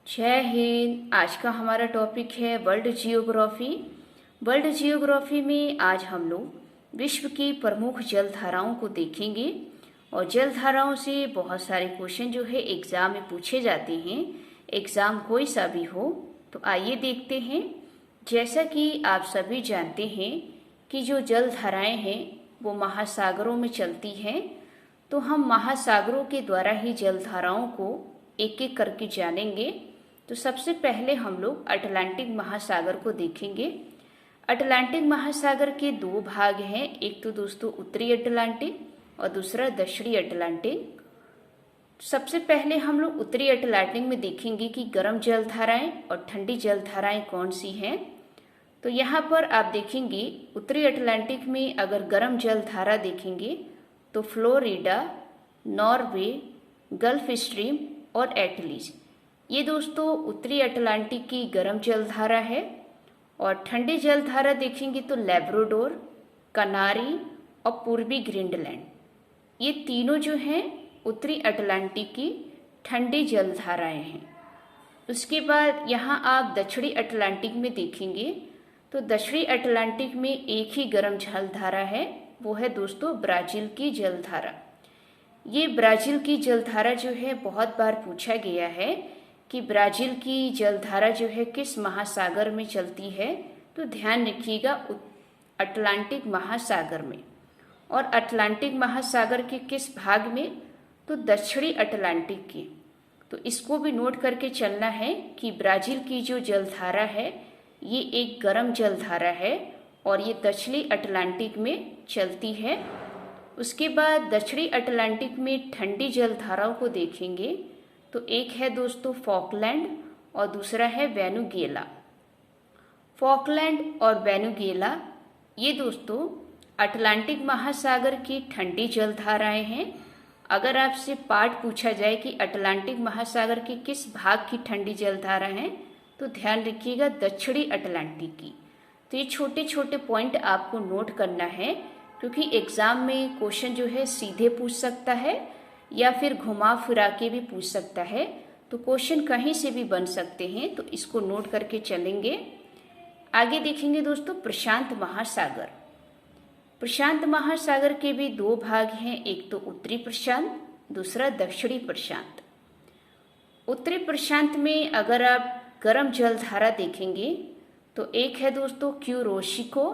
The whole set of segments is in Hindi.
जय हिंद। आज का हमारा टॉपिक है वर्ल्ड जियोग्राफी। वर्ल्ड जियोग्राफी में आज हम लोग विश्व की प्रमुख जलधाराओं को देखेंगे और जलधाराओं से बहुत सारे क्वेश्चन जो है एग्जाम में पूछे जाते हैं। एग्जाम कोई सा भी हो तो आइए देखते हैं। जैसा कि आप सभी जानते हैं कि जो जलधाराएं हैं वो महासागरों में चलती हैं, तो हम महासागरों के द्वारा ही जलधाराओं को एक एक करके जानेंगे। तो सबसे पहले हम लोग अटलांटिक महासागर को देखेंगे। अटलांटिक महासागर के दो भाग हैं, एक तो दोस्तों उत्तरी अटलांटिक और दूसरा दक्षिणी अटलांटिक। सबसे पहले हम लोग उत्तरी अटलांटिक में देखेंगे कि गर्म जलधाराएं और ठंडी जलधाराएं कौन सी हैं। तो यहाँ पर आप देखेंगे उत्तरी अटलांटिक में अगर गर्म जलधारा देखेंगे तो फ्लोरिडा, नॉर्वे, गल्फ स्ट्रीम और एटलीज, ये दोस्तों उत्तरी अटलांटिक की गर्म जलधारा है। और ठंडी जलधारा देखेंगे तो लेब्राडोर, कनारी और पूर्वी ग्रीनलैंड, ये तीनों जो हैं उत्तरी अटलांटिक की ठंडी जलधाराएं हैं। उसके बाद यहाँ आप दक्षिणी अटलांटिक में देखेंगे तो दक्षिणी अटलांटिक में एक ही गर्म जलधारा है, वो है दोस्तों ब्राज़ील की जलधारा। ये ब्राज़ील की जलधारा जो है बहुत बार पूछा गया है कि ब्राज़ील की जलधारा जो है किस महासागर में चलती है। तो ध्यान रखिएगा अटलांटिक महासागर में। और अटलांटिक महासागर के किस भाग में, तो दक्षिणी अटलांटिक की। तो इसको भी नोट करके चलना है कि ब्राज़ील की जो जलधारा है ये एक गर्म जलधारा है और ये दक्षिणी अटलांटिक में चलती है। उसके बाद दक्षिणी अटलांटिक में ठंडी जलधाराओं को देखेंगे तो एक है दोस्तों फॉकलैंड और दूसरा है वेनेजुएला। फॉकलैंड और वेनेजुएला ये दोस्तों अटलांटिक महासागर की ठंडी जलधाराएं हैं। अगर आपसे पाठ पूछा जाए कि अटलांटिक महासागर के किस भाग की ठंडी जलधारा है तो ध्यान रखिएगा दक्षिणी अटलांटिक की। तो ये छोटे छोटे पॉइंट आपको नोट करना है, क्योंकि एग्जाम में क्वेश्चन जो है सीधे पूछ सकता है या फिर घुमा फिरा के भी पूछ सकता है। तो क्वेश्चन कहीं से भी बन सकते हैं, तो इसको नोट करके चलेंगे। आगे देखेंगे दोस्तों प्रशांत महासागर। प्रशांत महासागर के भी दो भाग हैं, एक तो उत्तरी प्रशांत, दूसरा दक्षिणी प्रशांत। उत्तरी प्रशांत में अगर आप गर्म जलधारा देखेंगे तो एक है दोस्तों क्यूरोशिको,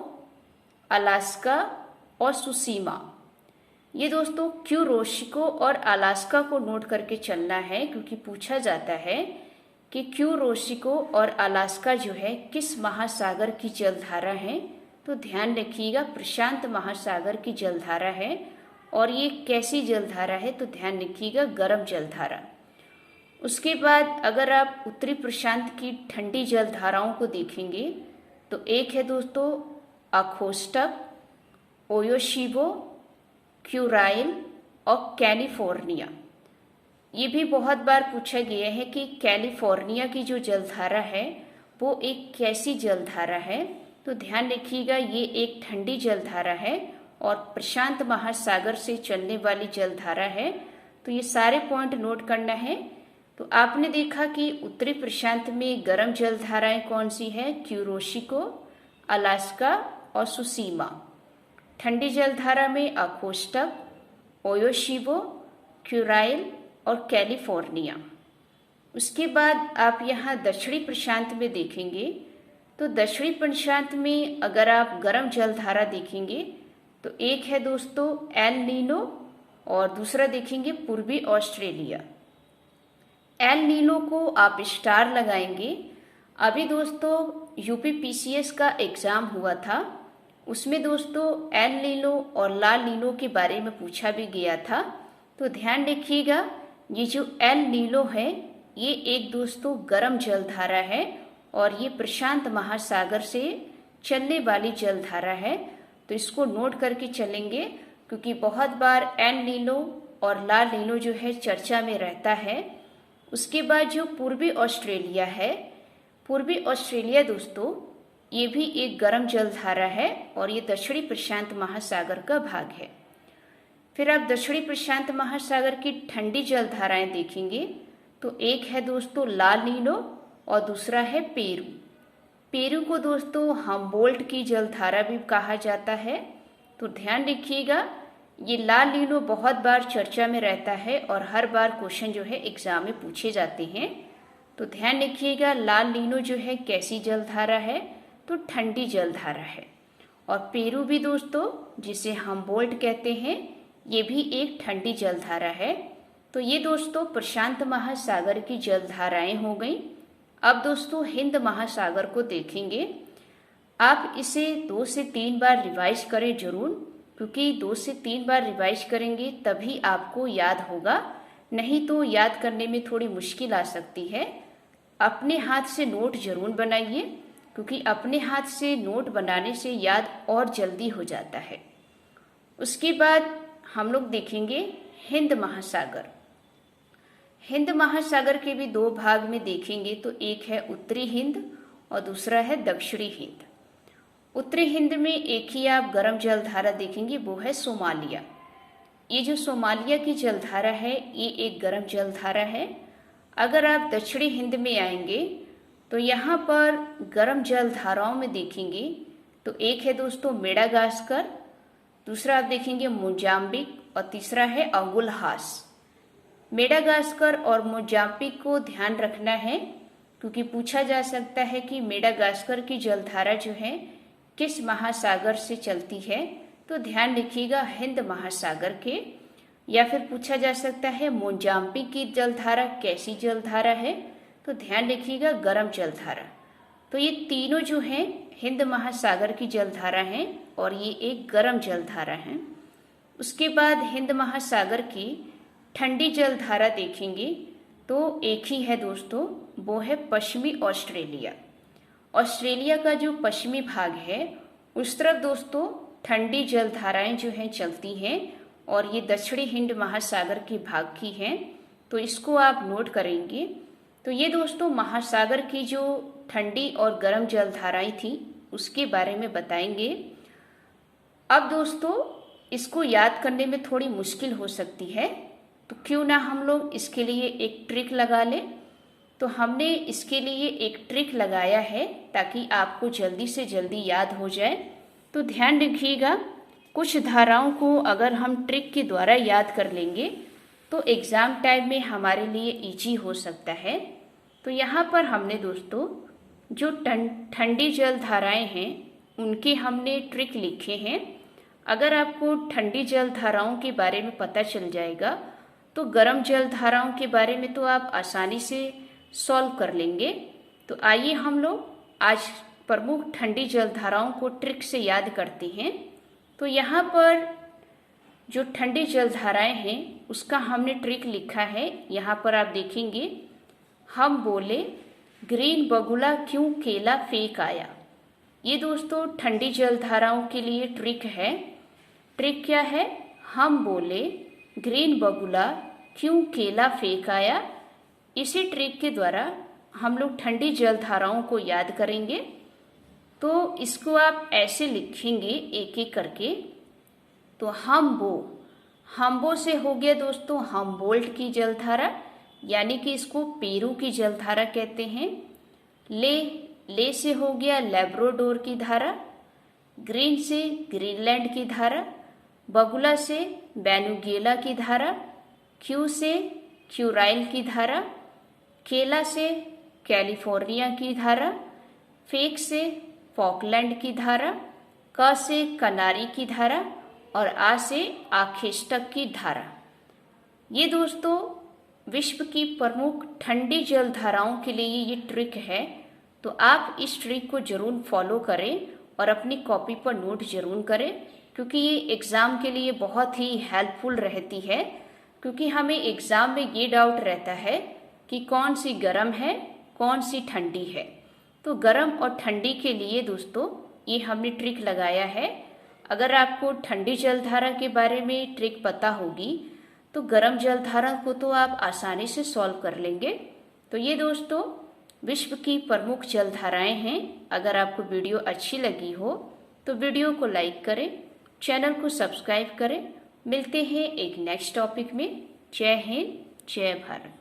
अलास्का और सुसीमा। ये दोस्तों क्यूरोशिको और अलास्का को नोट करके चलना है, क्योंकि पूछा जाता है कि क्यूरोशिको और अलास्का जो है किस महासागर की जलधारा है। तो ध्यान रखिएगा प्रशांत महासागर की जलधारा है। और ये कैसी जलधारा है, तो ध्यान रखिएगा गर्म जलधारा। उसके बाद अगर आप उत्तरी प्रशांत की ठंडी जलधाराओं को देखेंगे तो एक है दोस्तों अखोस्टक, ओयोशिबो, क्यूराइल और कैलिफोर्निया। ये भी बहुत बार पूछा गया है कि कैलिफोर्निया की जो जलधारा है वो एक कैसी जलधारा है। तो ध्यान रखिएगा ये एक ठंडी जलधारा है और प्रशांत महासागर से चलने वाली जलधारा है। तो ये सारे पॉइंट नोट करना है। तो आपने देखा कि उत्तरी प्रशांत में गर्म जलधाराएं कौन सी है, क्यूरोशिको, अलास्का और सुसीमा। ठंडी जलधारा में अखोस्टक, ओयोशिबो, क्यूराइल और कैलिफोर्निया। उसके बाद आप यहाँ दक्षिणी प्रशांत में देखेंगे तो दक्षिणी प्रशांत में अगर आप गर्म जलधारा देखेंगे तो एक है दोस्तों एल नीनो और दूसरा देखेंगे पूर्वी ऑस्ट्रेलिया। एल नीनो को आप स्टार लगाएंगे। अभी दोस्तों यूपीपीसीएस का एग्जाम हुआ था, उसमें दोस्तों एल नीनो और ला नीनो के बारे में पूछा भी गया था। तो ध्यान रखिएगा ये जो एल नीनो है ये एक दोस्तों गर्म जलधारा है और ये प्रशांत महासागर से चलने वाली जलधारा है। तो इसको नोट करके चलेंगे, क्योंकि बहुत बार एल नीनो और ला नीनो जो है चर्चा में रहता है। उसके बाद जो पूर्वी ऑस्ट्रेलिया है, पूर्वी ऑस्ट्रेलिया दोस्तों ये भी एक गर्म जलधारा है और ये दक्षिणी प्रशांत महासागर का भाग है। फिर आप दक्षिणी प्रशांत महासागर की ठंडी जलधाराएं देखेंगे तो एक है दोस्तों ला नीनो और दूसरा है पेरू। पेरू को दोस्तों हम्बोल्ट की जलधारा भी कहा जाता है। तो ध्यान रखिएगा, ये ला नीनो बहुत बार चर्चा में रहता है और हर बार क्वेश्चन जो है एग्जाम में पूछे जाते हैं। तो ध्यान रखिएगा, ला नीनो जो है कैसी जलधारा है, तो ठंडी जलधारा है। और पेरू भी दोस्तों, जिसे हम्बोल्ट कहते हैं, ये भी एक ठंडी जलधारा है। तो ये दोस्तों प्रशांत महासागर की जलधाराएं हो गई। अब दोस्तों हिंद महासागर को देखेंगे। आप इसे 2 से 3 बार रिवाइज करें जरूर, क्योंकि 2 से 3 बार रिवाइज करेंगे तभी आपको याद होगा, नहीं तो याद करने में थोड़ी मुश्किल आ सकती है। अपने हाथ से नोट जरूर बनाइए, क्योंकि अपने हाथ से नोट बनाने से याद और जल्दी हो जाता है। उसके बाद हम लोग देखेंगे हिंद महासागर। हिंद महासागर के भी 2 भाग में देखेंगे, तो एक है उत्तरी हिंद और दूसरा है दक्षिणी हिंद। उत्तरी हिंद में एक ही आप गर्म जलधारा देखेंगे, वो है सोमालिया। ये जो सोमालिया की जलधारा है, ये एक गर्म जलधारा है। अगर आप दक्षिणी हिंद में आएंगे तो यहाँ पर गर्म जलधाराओं में देखेंगे, तो एक है दोस्तों मेडागास्कर, दूसरा आप देखेंगे मोजाम्बिक और तीसरा है अंगुलहास। मेडागास्कर और मोजाम्बिक को ध्यान रखना है, क्योंकि पूछा जा सकता है कि मेडागास्कर की जलधारा जो है किस महासागर से चलती है। तो ध्यान रखिएगा हिंद महासागर के। या फिर पूछा जा सकता है मोजाम्बिक की जलधारा कैसी जलधारा है, तो ध्यान रखिएगा गर्म जलधारा। तो ये तीनों जो हैं हिंद महासागर की जलधारा हैं और ये एक गर्म जलधारा है। उसके बाद हिंद महासागर की ठंडी जलधारा देखेंगे, तो एक ही है दोस्तों, वो है पश्चिमी ऑस्ट्रेलिया। ऑस्ट्रेलिया का जो पश्चिमी भाग है उस तरफ दोस्तों ठंडी जलधाराएं जो हैं चलती हैं, और ये दक्षिणी हिंद महासागर के भाग की हैं। तो इसको आप नोट करेंगे। तो ये दोस्तों महासागर की जो ठंडी और गर्म जलधाराएं थी उसके बारे में बताएंगे। अब दोस्तों इसको याद करने में थोड़ी मुश्किल हो सकती है, तो क्यों ना हम लोग इसके लिए एक ट्रिक लगा लें। तो हमने इसके लिए एक ट्रिक लगाया है ताकि आपको जल्दी से जल्दी याद हो जाए। तो ध्यान रखिएगा, कुछ धाराओं को अगर हम ट्रिक के द्वारा याद कर लेंगे तो एग्ज़ाम टाइम में हमारे लिए इजी हो सकता है। तो यहाँ पर हमने दोस्तों जो ठंडी जलधाराएं हैं उनके हमने ट्रिक लिखे हैं। अगर आपको ठंडी जलधाराओं के बारे में पता चल जाएगा तो गर्म जलधाराओं के बारे में तो आप आसानी से सॉल्व कर लेंगे। तो आइए हम लोग आज प्रमुख ठंडी जलधाराओं को ट्रिक से याद करते हैं। तो यहाँ पर जो ठंडी जलधाराएं हैं उसका हमने ट्रिक लिखा है। यहाँ पर आप देखेंगे, हम बोले ग्रीन बगुला क्यों केला फेंक आया। ये दोस्तों ठंडी जलधाराओं के लिए ट्रिक है। ट्रिक क्या है? हम बोले ग्रीन बगुला क्यों केला फेंक आया। इसी ट्रिक के द्वारा हम लोग ठंडी जलधाराओं को याद करेंगे। तो इसको आप ऐसे लिखेंगे एक एक करके। तो हम्बो से हो गया दोस्तों हम्बोल्ट की जलधारा, यानी कि इसको पेरू की जलधारा कहते हैं। ले से हो गया लैब्राडोर की धारा, ग्रीन से ग्रीनलैंड की धारा, बगुला से वेनेजुएला की धारा, क्यू से क्यूराइल की धारा, केला से कैलिफोर्निया की धारा, फेक से फॉकलैंड की धारा, क से कनारी की धारा और आ से आखेस्टक की धारा। ये दोस्तों विश्व की प्रमुख ठंडी जलधाराओं के लिए ये ट्रिक है। तो आप इस ट्रिक को जरूर फॉलो करें और अपनी कॉपी पर नोट जरूर करें, क्योंकि ये एग्ज़ाम के लिए बहुत ही हेल्पफुल रहती है। क्योंकि हमें एग्ज़ाम में ये डाउट रहता है कि कौन सी गर्म है कौन सी ठंडी है। तो गर्म और ठंडी के लिए दोस्तों ये हमने ट्रिक लगाया है। अगर आपको ठंडी जलधारा के बारे में ट्रिक पता होगी तो गर्म जलधारा को तो आप आसानी से सॉल्व कर लेंगे। तो ये दोस्तों विश्व की प्रमुख जलधाराएं हैं। अगर आपको वीडियो अच्छी लगी हो तो वीडियो को लाइक करें, चैनल को सब्सक्राइब करें। मिलते हैं एक नेक्स्ट टॉपिक में। जय हिंद, जय भारत।